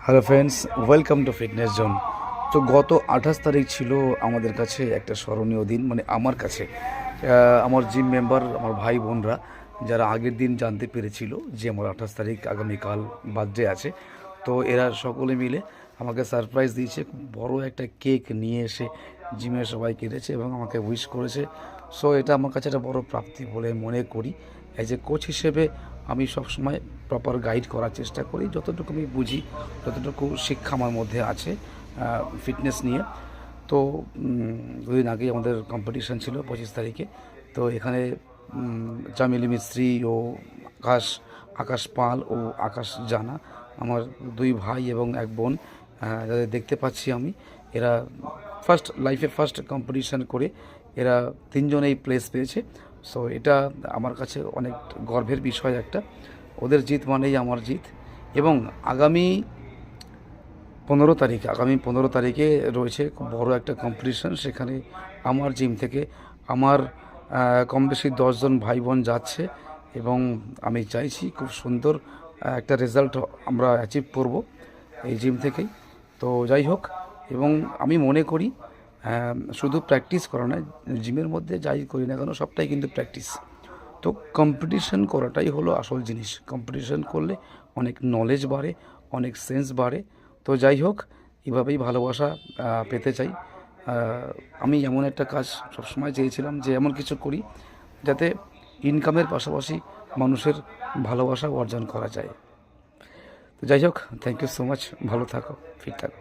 Hello friends, welcome to fitness zone. তো গত 28 তারিখ ছিল আমাদের কাছে একটা স্মরণীয় দিন, মানে আমার কাছে। আমার জিম মেম্বার, আমার ভাই বোনরা যারা আগের দিন জানতে পেরেছিল যে আমার 28 তারিখ আগামীকাল বার্থডে আছে, তো এরা সকলে মিলে আমাকে সারপ্রাইজ দিয়েছে। বড় একটা কেক নিয়ে এসে জিমের সবাই কেটেছে এবং আমাকে উইশ করেছে। সো এটা আমার কাছে একটা বড় প্রাপ্তি বলে মনে করি। অ্যাজ এ কোচ হিসেবে আমি সবসময় প্রপার গাইড করার চেষ্টা করি, যতটুকু আমি বুঝি, যতটুকু শিক্ষা আমার মধ্যে আছে ফিটনেস নিয়ে। তো দুদিন আগেই আমাদের কম্পিটিশান ছিল 25 তারিখে। তো এখানে চামেলি মিস্ত্রি ও আকাশ আকাশ পাল ও আকাশ জানা, আমার দুই ভাই এবং এক বোন, যাদের দেখতে পাচ্ছি আমি, এরা ফার্স্ট কম্পিটিশান করে এরা তিনজনেই প্লেস পেয়েছে। সো এটা আমার কাছে অনেক গর্বের বিষয় একটা। ওদের জিত মানেই আমার জিত। এবং আগামী 15 তারিখে রয়েছে খুব বড় একটা কম্পিটিশান। সেখানে আমার জিম থেকে আমার কম বেশি 10 জন ভাই বোন যাচ্ছে এবং আমি চাইছি খুব সুন্দর একটা রেজাল্ট আমরা অ্যাচিভ করব এই জিম থেকেই। তো যাই হোক, এবং আমি মনে করি শুধু প্র্যাকটিস করা নয়, জিমের মধ্যে যাই করি না কেন সবটাই কিন্তু প্র্যাকটিস। তো কম্পিটিশন করাটাই হলো আসল জিনিস। কম্পিটিশন করলে অনেক নলেজ বাড়ে, অনেক সেন্স বাড়ে। তো যাই হোক, এভাবেই ভালোবাসা পেতে চাই। আমি এমন একটা কাজ সবসময় চেয়েছিলাম যে এমন কিছু করি যাতে ইনকামের পাশাপাশি মানুষের ভালোবাসা অর্জন করা যায়। তো যাই হোক, থ্যাংক ইউ সো মাচ। ভালো থাকো, ফিট থাকো।